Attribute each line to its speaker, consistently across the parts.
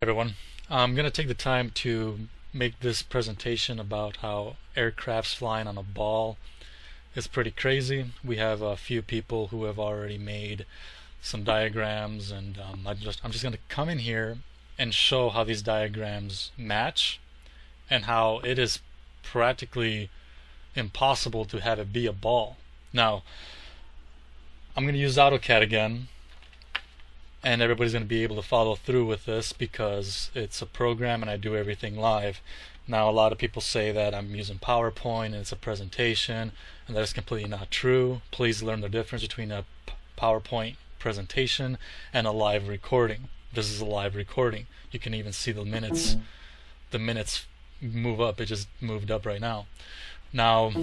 Speaker 1: Everyone. I'm going to take the time to make this presentation about how aircraft's flying on a ball is pretty crazy. We have a few people who have already made some diagrams, and I'm just going to come in here and show how these diagrams match and how it is practically impossible to have it be a ball. Now, I'm going to use AutoCAD again, and everybody's going to be able to follow through with this because it's a program and I do everything live. Now, a lot of people say that I'm using PowerPoint and it's a presentation, and that is completely not true. Please learn the difference between a PowerPoint presentation and a live recording. This is a live recording. You can even see the minutes. The minutes move up. It just moved up right now. Now,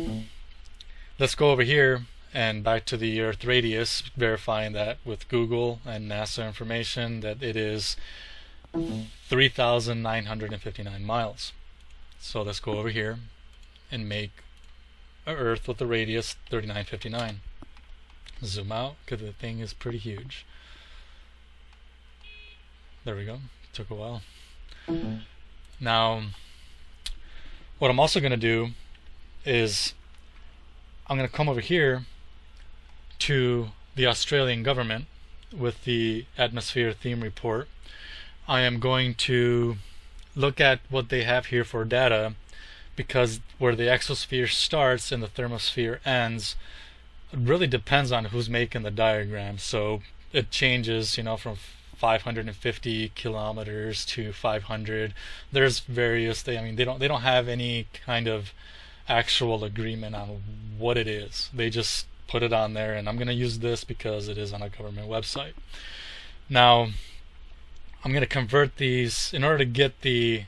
Speaker 1: let's go over here and back to the Earth radius, verifying that with Google and NASA information that it is 3,959 miles. So let's go over here and make Earth with the radius 3959. Zoom out because the thing is pretty huge. There we go. Took a while. Now, what I'm also going to do is I'm going to come over here to the Australian government with the atmosphere theme report. I am going to look at what they have here for data, because where the exosphere starts and the thermosphere ends, it really depends on who's making the diagram. So it changes, from 550 kilometers to 500. There's various. They don't have any kind of actual agreement on what it is. They just put it on there, and I'm going to use this because it is on a government website. Now, I'm going to convert these in order to get the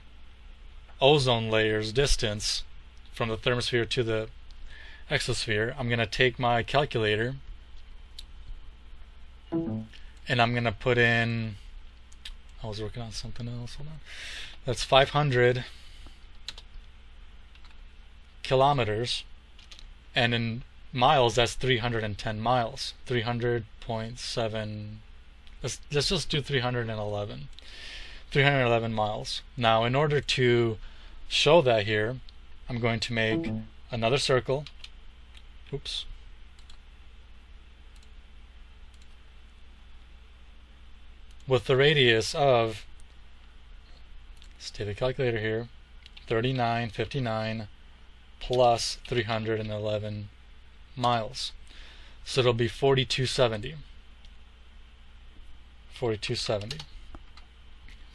Speaker 1: ozone layer's distance from the thermosphere to the exosphere. I'm going to take my calculator and I'm going to put in, I was working on something else, hold on. That's 500 kilometers, and in miles that's 310 miles. 300.7, let's just do 311 miles. Now, in order to show that here, I'm going to make another circle. Oops. With the radius of, let's take the calculator here, 3959 plus 311 miles. So it'll be 4270. 4270.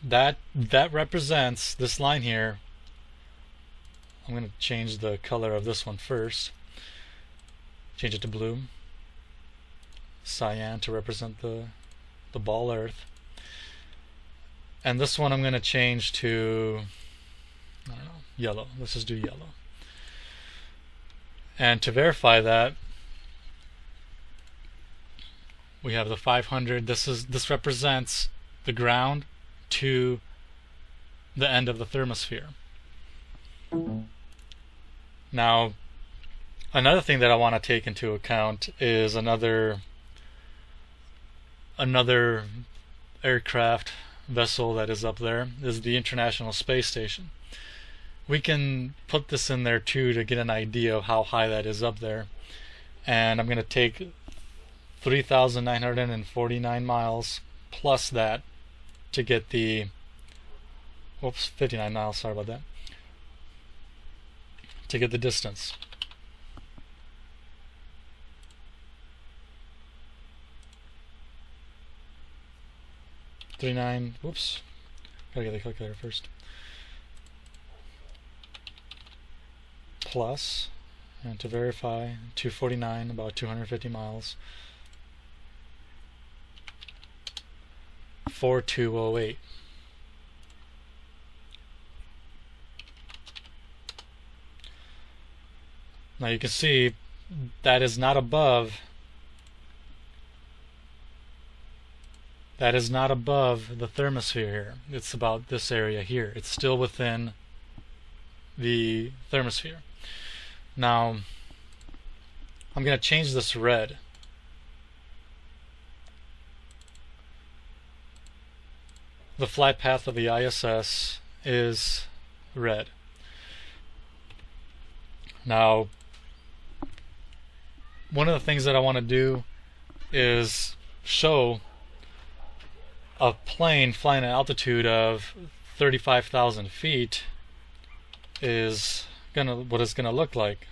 Speaker 1: That represents this line here. I'm going to change the color of this one first. Change it to blue. Cyan to represent the ball Earth. And this one I'm going to change to, I don't know, yellow. Let's just do yellow. And to verify that, we have the 500. This represents the ground to the end of the thermosphere. Now, another thing that I want to take into account is another aircraft vessel that is up there is the International Space Station. We can put this in there too to get an idea of how high that is up there. And I'm going to take 3,949 miles plus that to get the 59 miles, sorry about that, to get the distance. Whoops, gotta get the calculator first. Plus, and to verify, 249, about 250 miles. 4208. Now you can see that is not above the thermosphere here. It's about this area here. It's still within the thermosphere. Now I'm going to change this red. the flight path of the ISS is red. Now, one of the things that I want to do is show a plane flying at an altitude of 35,000 feet is what it's gonna look like.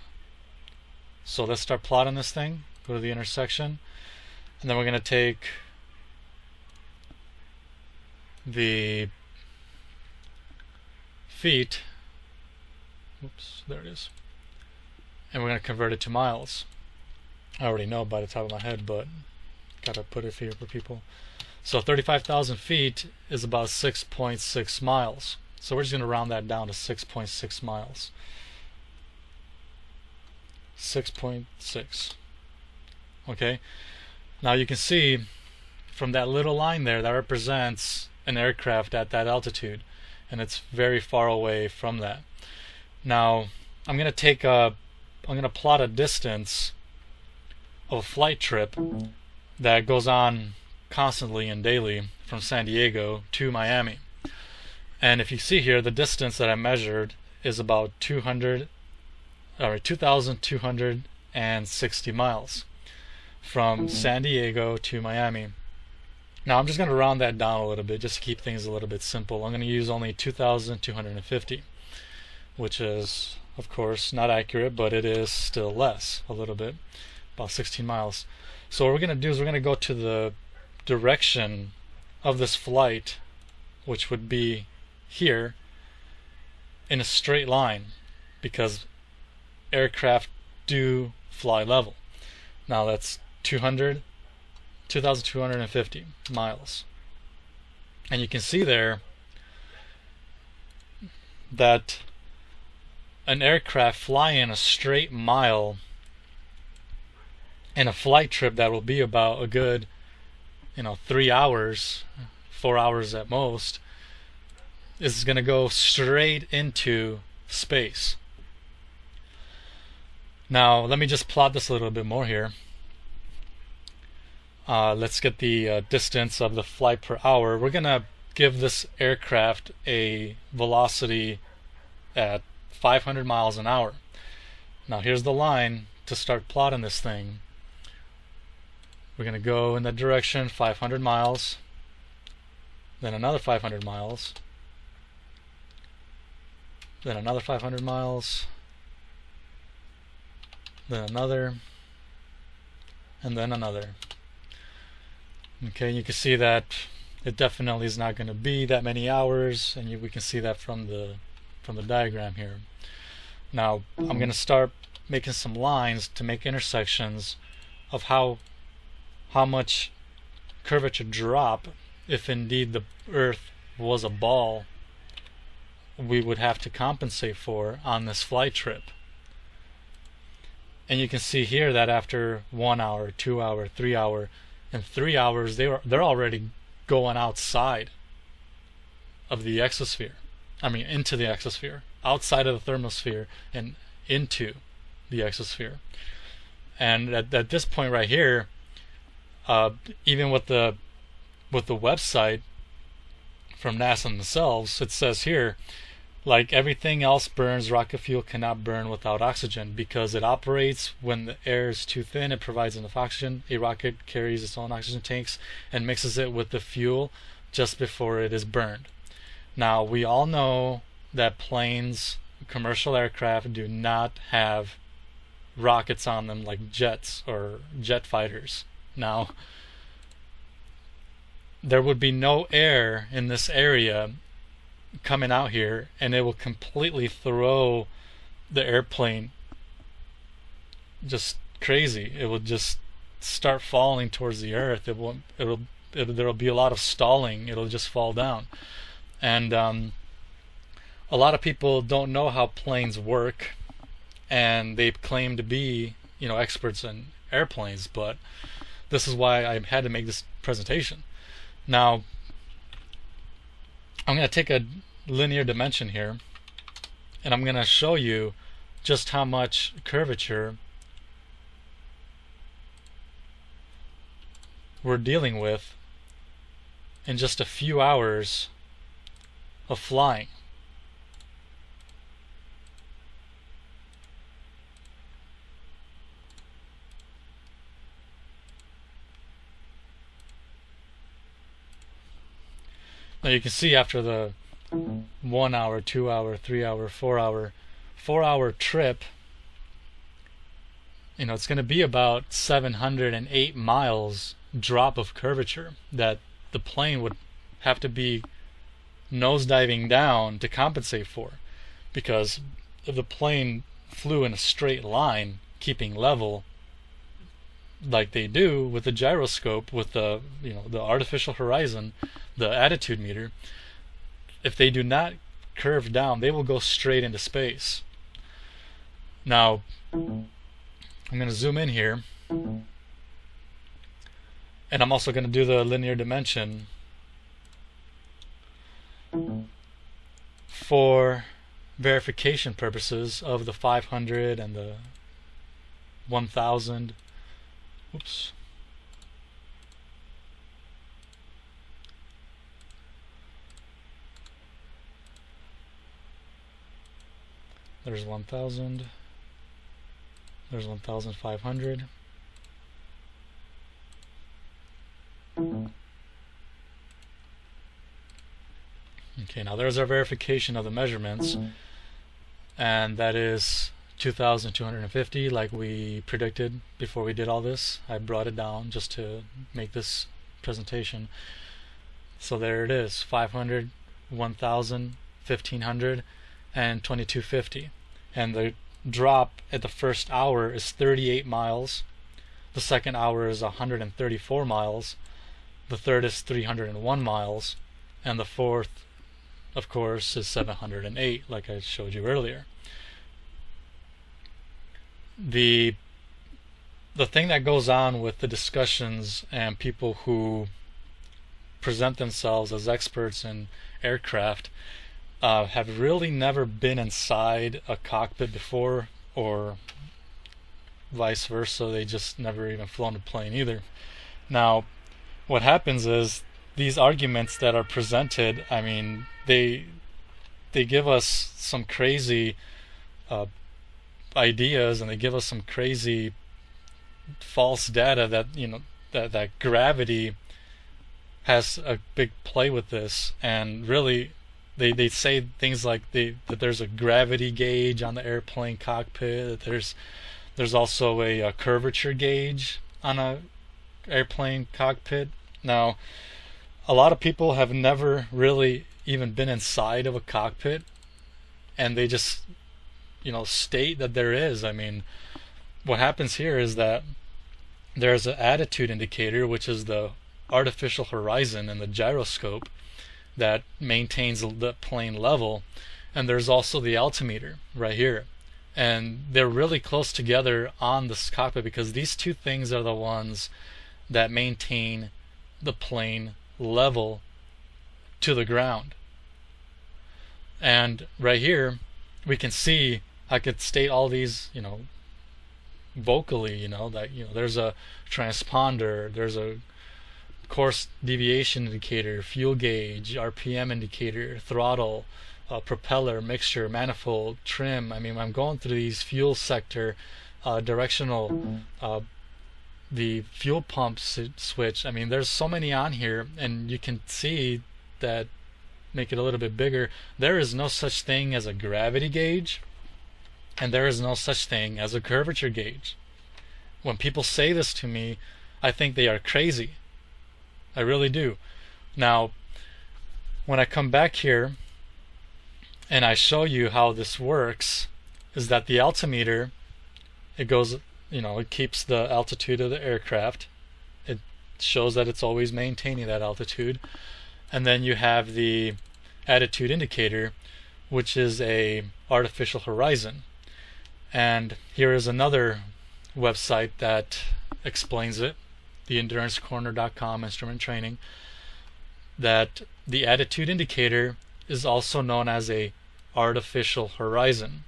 Speaker 1: So let's start plotting this thing. Go to the intersection, and then we're gonna take the feet. Oops, there it is. And we're gonna convert it to miles. I already know by the top of my head, but gotta put it here for people. So 35,000 feet is about 6.6 miles. So we're just going to round that down to 6.6 miles. 6.6. Okay. Now you can see from that little line there that represents an aircraft at that altitude, and it's very far away from that. Now I'm going to plot a distance of a flight trip that goes on constantly and daily from San Diego to Miami. And if you see here, the distance that I measured is about 2,260 miles from San Diego to Miami. Now I'm just going to round that down a little bit just to keep things a little bit simple. I'm going to use only 2,250, which is of course not accurate, but it is still less a little bit, about 16 miles. So what we're going to do is we're going to go to the direction of this flight, which would be here, in a straight line, because aircraft do fly level. Now that's 2,250 miles. And you can see there that an aircraft flying a straight mile in a flight trip that will be about a good 3 hours, 4 hours at most, is going to go straight into space. Now let me just plot this a little bit more here. Let's get the distance of the flight per hour. We're going to give this aircraft a velocity at 500 miles an hour. Now here's the line to start plotting this thing. We're going to go in that direction, 500 miles, then another 500 miles, then another 500 miles, then another, and then another. Okay, you can see that it definitely is not going to be that many hours, and we can see that from the diagram here. Now I'm going to start making some lines to make intersections of how much curvature drop, if indeed the Earth was a ball, we would have to compensate for on this flight trip. And you can see here that after 1 hour, 2 hour, 3 hour, in 3 hours they're already going outside of the exosphere. I mean into the exosphere, outside of the thermosphere and into the exosphere. And at this point right here, even with the website from NASA themselves, it says here, like everything else burns, rocket fuel cannot burn without oxygen because it operates when the air is too thin. It provides enough oxygen. A rocket carries its own oxygen tanks and mixes it with the fuel just before it is burned. Now we all know that planes, commercial aircraft, do not have rockets on them like jets or jet fighters. Now there would be no air in this area coming out here, and it will completely throw the airplane just crazy. It will just start falling towards the earth. There'll be a lot of stalling. It'll just fall down. And a lot of people don't know how planes work, and they claim to be experts in airplanes, but this is why I had to make this presentation. Now I'm going to take a linear dimension here, and I'm going to show you just how much curvature we're dealing with in just a few hours of flying. Now you can see after the 1 hour, 2 hour, 3 hour, 4 hour trip, it's going to be about 708 miles drop of curvature that the plane would have to be nosediving down to compensate for. Because if the plane flew in a straight line, keeping level, like they do with the gyroscope, with the artificial horizon, the attitude meter, if they do not curve down, they will go straight into space. Now, I'm going to zoom in here, and I'm also going to do the linear dimension for verification purposes of the 500 and the 1000. Oops. There's 1000. There's 1500. Okay, now there's our verification of the measurements, and that is 2250, like we predicted before we did all this. I brought it down just to make this presentation. So there it is, 500, 1000, 1500, and 2250. And the drop at the first hour is 38 miles. The second hour is 134 miles. The third is 301 miles. And the fourth, of course, is 708, like I showed you earlier. The thing that goes on with the discussions and people who present themselves as experts in aircraft have really never been inside a cockpit before, or vice versa. They just never even flown a plane either. Now, what happens is these arguments that are presented, I mean, they give us some crazy ideas, and they give us some crazy false data that that gravity has a big play with this. And really, they say things like that there's a gravity gauge on the airplane cockpit, that there's also a curvature gauge on a airplane cockpit. Now, a lot of people have never really even been inside of a cockpit, and they just state that there is. I mean, what happens here is that there's an attitude indicator, which is the artificial horizon in the gyroscope that maintains the plane level, and there's also the altimeter right here, and they're really close together on this cockpit because these two things are the ones that maintain the plane level to the ground. And right here we can see, I could state all these vocally, that there's a transponder, there's a course deviation indicator, fuel gauge, RPM indicator, throttle, propeller, mixture, manifold, trim. I mean, I'm going through these fuel sector, directional, the fuel pump switch. I mean, there's so many on here, and you can see that, make it a little bit bigger, there is no such thing as a gravity gauge, and there is no such thing as a curvature gauge. When people say this to me, I think they are crazy. I really do. Now, when I come back here and I show you how this works, is that the altimeter, it goes, it keeps the altitude of the aircraft. It shows that it's always maintaining that altitude. And then you have the attitude indicator, which is a artificial horizon. And here is another website that explains it, theendurancecorner.com, instrument training, that the attitude indicator is also known as a artificial horizon.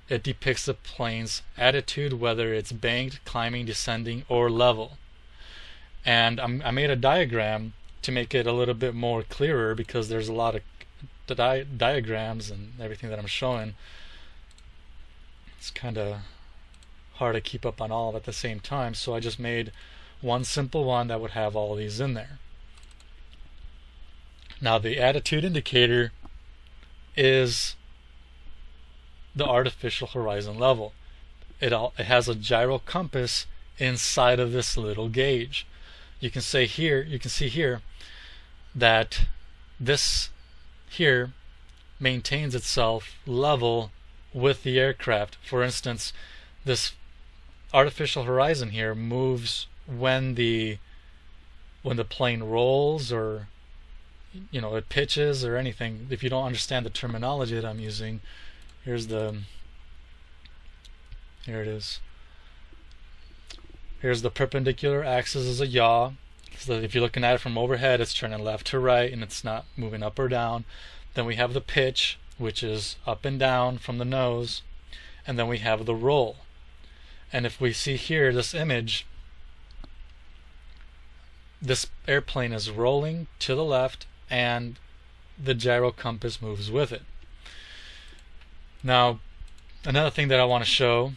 Speaker 1: It depicts the plane's attitude, whether it's banked, climbing, descending, or level. And I made a diagram to make it a little bit more clearer, because there's a lot of diagrams and everything that I'm showing. It's kind of hard to keep up on all at the same time, so I just made one simple one that would have all these in there. Now the attitude indicator is the artificial horizon level. It has a gyro compass inside of this little gauge. You can see here that this here maintains itself level with the aircraft. For instance, this artificial horizon here moves when the plane rolls, or it pitches or anything. If you don't understand the terminology that I'm using, here it is. Here's the perpendicular axis is a yaw. So if you're looking at it from overhead, it's turning left to right and it's not moving up or down. Then we have the pitch, which is up and down from the nose. And then we have the roll. And if we see here, this image, this airplane is rolling to the left and the gyro compass moves with it. Now, another thing that I want to show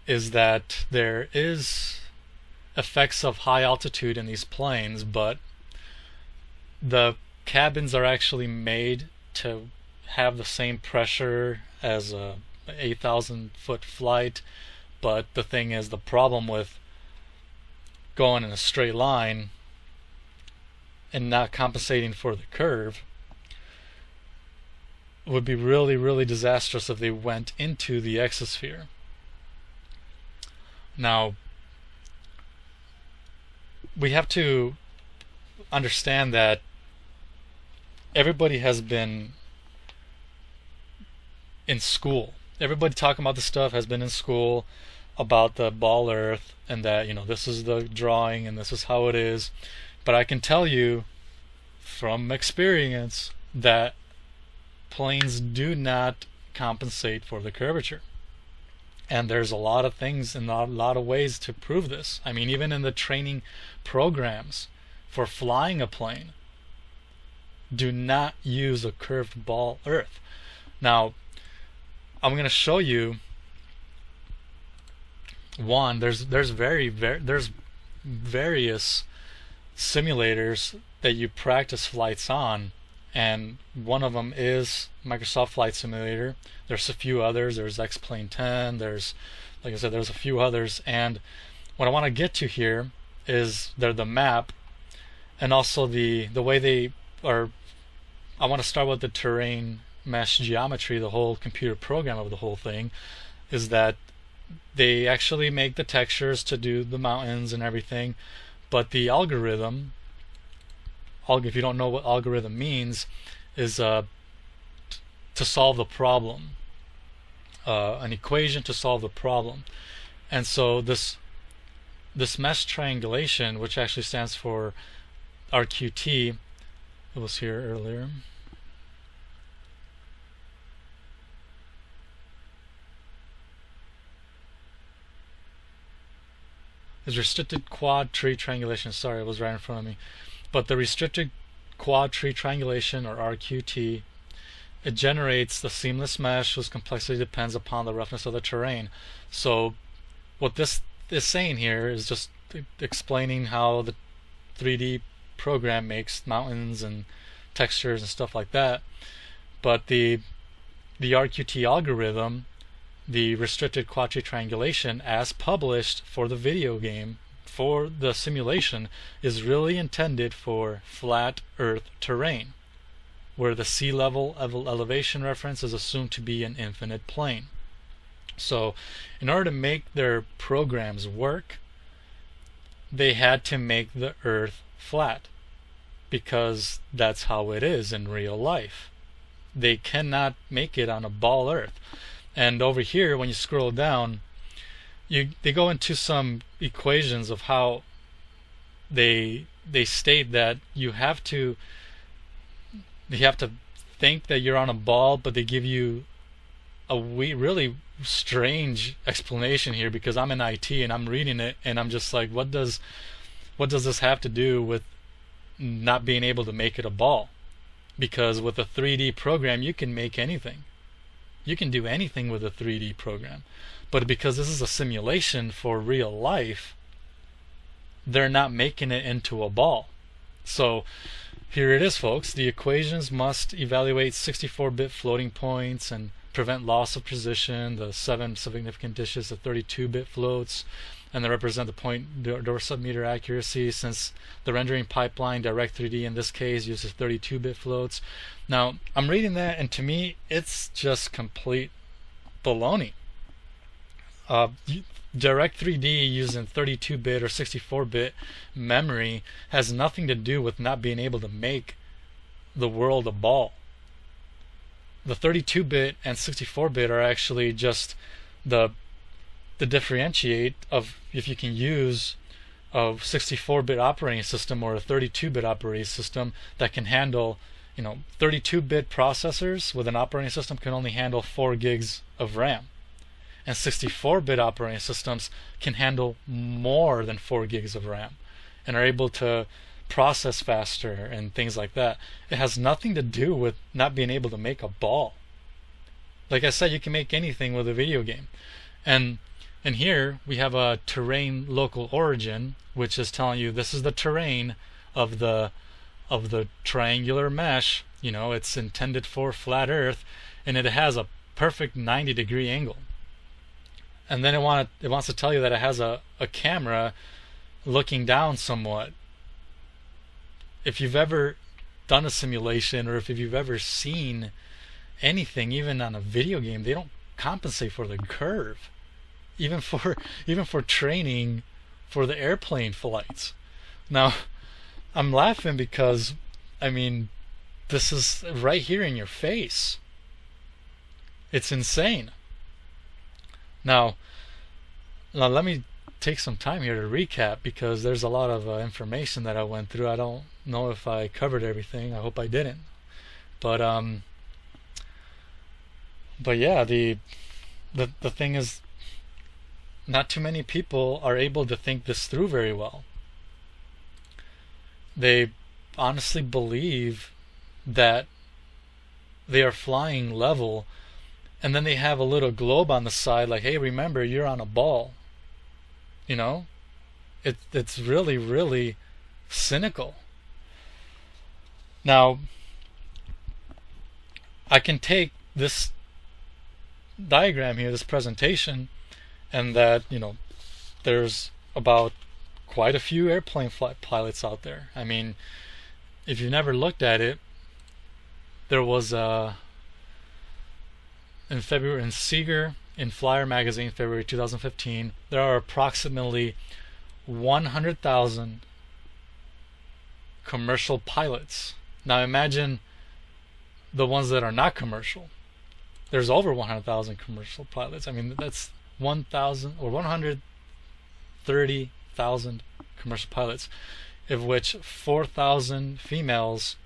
Speaker 1: is that there is effects of high altitude in these planes, but the cabins are actually made to have the same pressure as a 8,000 foot flight. But the thing is, the problem with going in a straight line and not compensating for the curve would be really, really disastrous if they went into the exosphere. Now, we have to understand that everybody has been in school. Everybody talking about this stuff has been in school about the ball earth, and that this is the drawing and this is how it is. But I can tell you from experience that planes do not compensate for the curvature. And there's a lot of things and a lot of ways to prove this. I mean, even in the training programs for flying a plane, do not use a curved ball earth. Now, I'm going to show you one. There's various simulators that you practice flights on, and one of them is Microsoft Flight Simulator. There's a few others. There's X-Plane 10. There's, like I said, there's a few others. And what I want to get to here is the map, and also the way they are. I want to start with the terrain mesh geometry. The whole computer program of the whole thing is that they actually make the textures to do the mountains and everything, but the algorithm, if you don't know what algorithm means, is to solve the problem, an equation to solve the problem. And so this mesh triangulation, which actually stands for RQT, it was here earlier. Is restricted quad tree triangulation. Sorry, it was right in front of me. But the restricted quad tree triangulation, or RQT, it generates the seamless mesh whose complexity depends upon the roughness of the terrain. So what this is saying here is just explaining how the 3D program makes mountains and textures and stuff like that. But the RQT algorithm, the restricted quad tree triangulation, as published for the video game, for the simulation, is really intended for flat earth terrain, where the sea level elevation reference is assumed to be an infinite plane. So in order to make their programs work, they had to make the earth flat, because that's how it is in real life. They cannot make it on a ball earth. And over here, when you scroll down, they go into some equations of how they state that you have to think that you're on a ball, but they give you a really strange explanation here, because I'm in IT and I'm reading it and I'm just like, what does this have to do with not being able to make it a ball? Because with a 3D program you can make anything. You can do anything with a 3D program. But because this is a simulation for real life, they're not making it into a ball. So here it is, folks. The equations must evaluate 64-bit floating points and prevent loss of precision. The 7 significant dishes, the 32-bit floats, and they represent the point door submeter accuracy, since the rendering pipeline Direct3D in this case uses 32-bit floats. Now I'm reading that, and to me it's just complete baloney. Direct3D using 32-bit or 64-bit memory has nothing to do with not being able to make the world a ball. The 32-bit and 64-bit are actually just the differentiate of if you can use a 64-bit operating system or a 32-bit operating system that can handle, 32-bit processors with an operating system can only handle 4 gigs of RAM. And 64-bit operating systems can handle more than 4 gigs of RAM and are able to process faster and things like that. It has nothing to do with not being able to make a ball. Like I said, you can make anything with a video game. And here we have a terrain local origin, which is telling you this is the terrain of the triangular mesh. It's intended for flat Earth, and it has a perfect 90-degree angle. And then it wants to tell you that it has a camera looking down somewhat. If you've ever done a simulation, or if you've ever seen anything, even on a video game, they don't compensate for the curve. Even for training for the airplane flights. Now, I'm laughing because, this is right here in your face. It's insane. Now let me take some time here to recap, because there's a lot of information that I went through. I don't know if I covered everything. I hope I didn't. But yeah, the thing is, not too many people are able to think this through very well. They honestly believe that they are flying level, and then they have a little globe on the side like, hey, remember, you're on a ball. It's really, really cynical. Now, I can take this diagram here, this presentation, and that, there's about quite a few airplane flight pilots out there. If you've never looked at it, there was in February in Seeger, in Flyer magazine, February 2015, there are approximately 100,000 commercial pilots. Now imagine the ones that are not commercial. There's over 100,000 commercial pilots. That's 1,000 or 130,000 commercial pilots, of which 4,000 females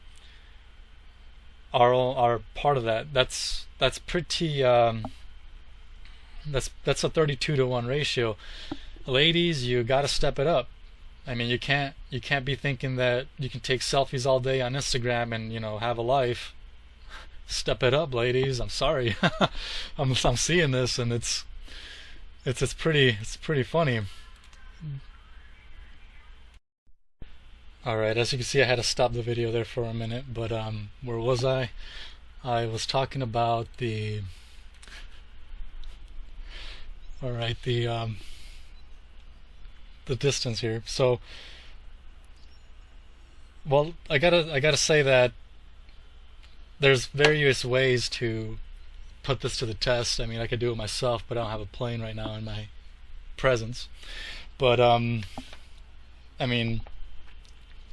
Speaker 1: are part of that. That's pretty. That's a 32-to-1 ratio. Ladies, you got to step it up. You can't be thinking that you can take selfies all day on Instagram and have a life. Step it up, ladies. I'm sorry. I'm seeing this, and it's pretty funny. Alright, as you can see, I had to stop the video there for a minute, but where was I? I was talking about the distance here. So, well, I gotta say that there's various ways to put this to the test. I could do it myself, but I don't have a plane right now in my presence. But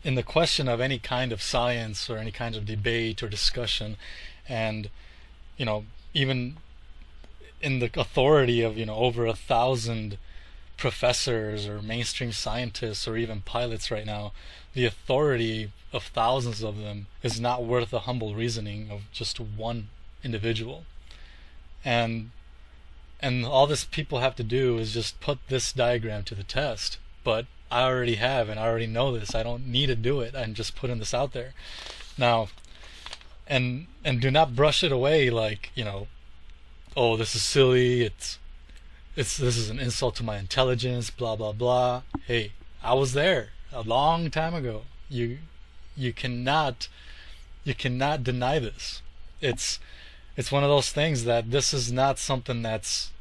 Speaker 1: in the question of any kind of science or any kind of debate or discussion, and even in the authority of over 1,000 professors or mainstream scientists or even pilots right now, the authority of thousands of them is not worth the humble reasoning of just one individual. And And all this people have to do is just put this diagram to the test. But I already have, and I already know this. I don't need to do it. I'm just putting this out there. Now, and do not brush it away like, oh, this is silly. This is an insult to my intelligence, blah blah blah. Hey, I was there a long time ago. You cannot deny this. It's one of those things that this is not something that's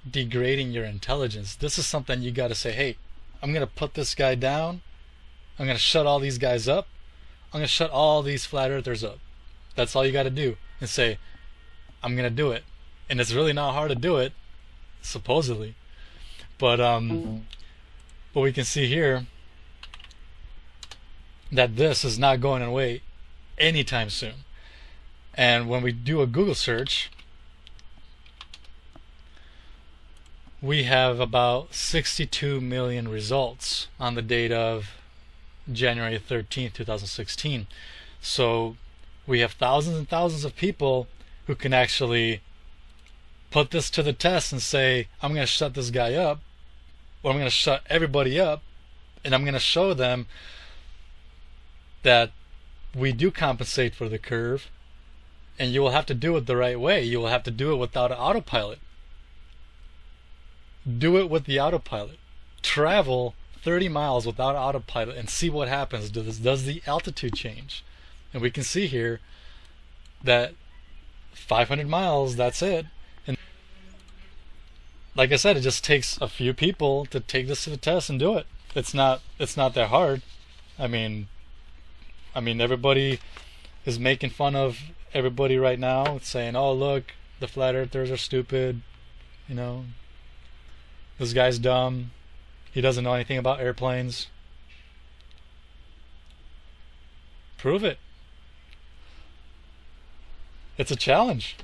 Speaker 1: degrading your intelligence. This is something you got to say, hey, I'm going to put this guy down. I'm going to shut all these guys up. I'm going to shut all these flat earthers up. That's all you got to do. And say, I'm going to do it. And it's really not hard to do it, supposedly. But we can see here that this is not going away anytime soon. And when we do a Google search, we have about 62 million results on the date of January 13th, 2016. So we have thousands and thousands of people who can actually put this to the test and say, I'm going to shut this guy up, or I'm going to shut everybody up, and I'm going to show them that we do compensate for the curve, and you will have to do it the right way. You will have to do it without an autopilot. Do it with the autopilot. Travel 30 miles without autopilot and see what happens. Does the altitude change? And we can see here that 500 miles, that's it. And like I said, it just takes a few people to take this to the test and do it. It's not that hard. I mean everybody is making fun of everybody right now, saying, oh look, the flat earthers are stupid, this guy's dumb, he doesn't know anything about airplanes. Prove it. It's a challenge.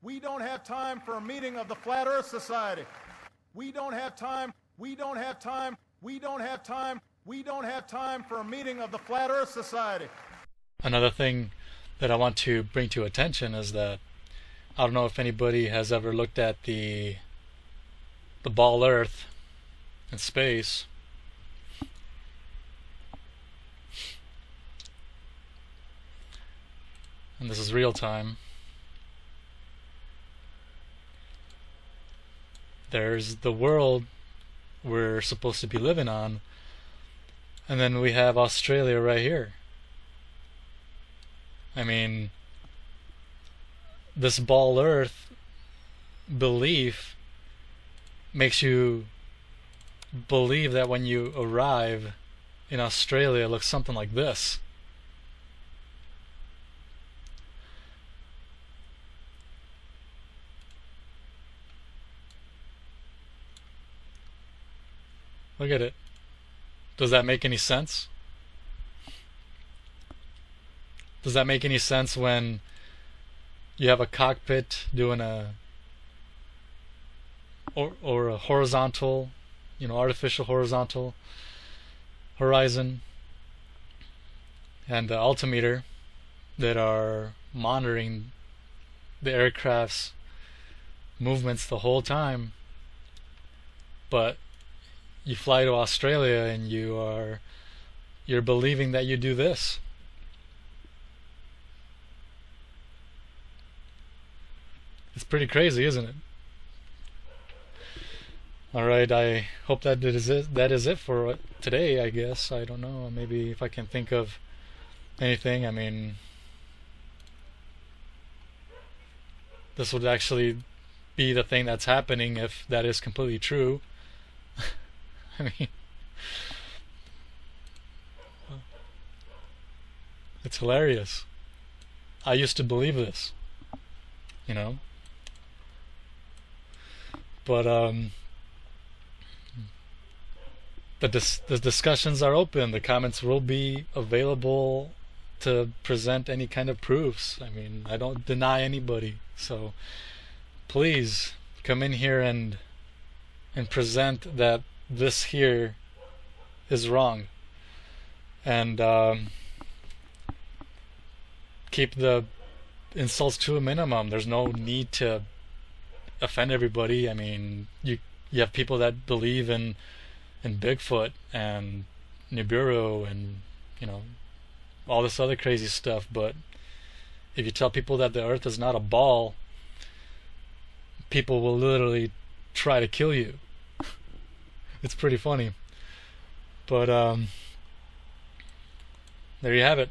Speaker 2: We don't have time for a meeting of the Flat Earth Society. We don't have time. We don't have time. We don't have time. We don't have time for a meeting of the Flat Earth Society.
Speaker 1: Another thing that I want to bring to attention is that I don't know if anybody has ever looked at the ball Earth in space. And this is real time. There's the world we're supposed to be living on, and then we have Australia right here. I mean, this ball Earth belief makes you believe that when you arrive in Australia, it looks something like this. Look at it. Does that make any sense? Does that make any sense when you have a cockpit doing a horizontal, artificial horizontal horizon, and the altimeter that are monitoring the aircraft's movements the whole time, but you fly to Australia and you're believing that you do this. It's pretty crazy, isn't it? Alright, I hope that is it for today, I guess. I don't know, maybe if I can think of anything. I mean, this would actually be the thing that's happening if that is completely true. I mean, it's hilarious. I used to believe this, but the discussions are open. The comments will be available to present any kind of proofs. I mean, I don't deny anybody, so please come in here and present that this here is wrong, and keep the insults to a minimum. There's no need to offend everybody. I mean, you have people that believe in Bigfoot and Nibiru and you know all this other crazy stuff, but if you tell people that the Earth is not a ball, people will literally try to kill you. It's pretty funny. But there you have it.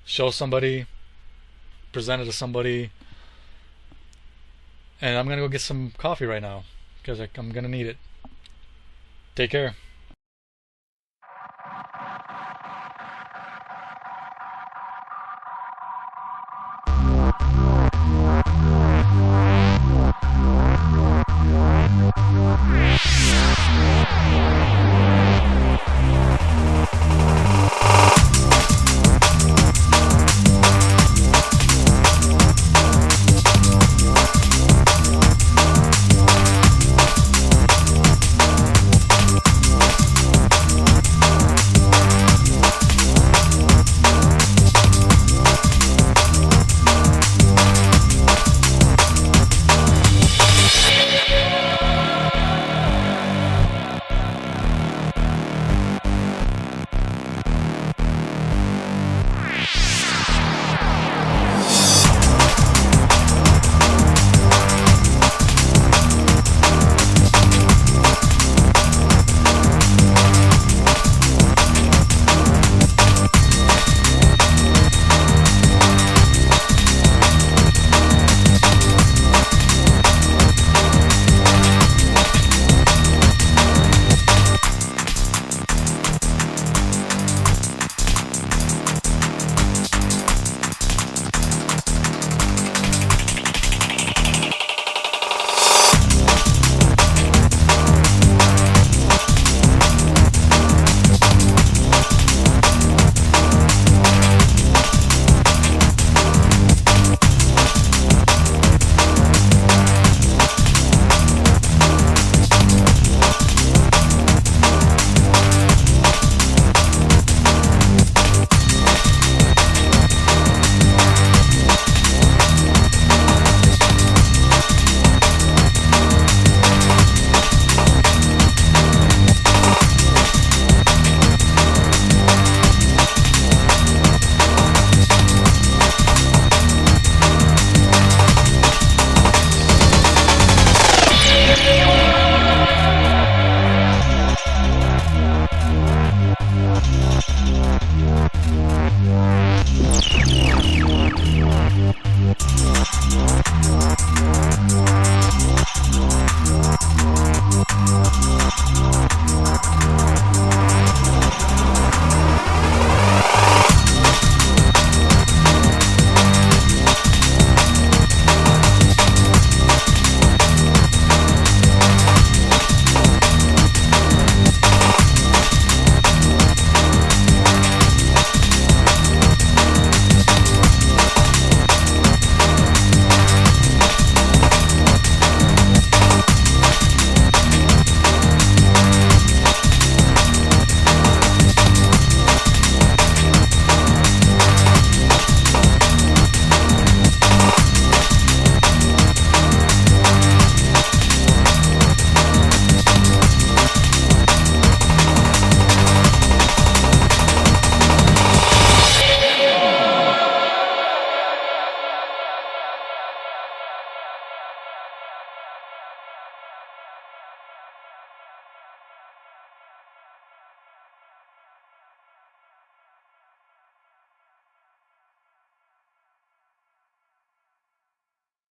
Speaker 1: Show somebody, present it to somebody, and I'm gonna go get some coffee right now because I'm gonna need it. Take care.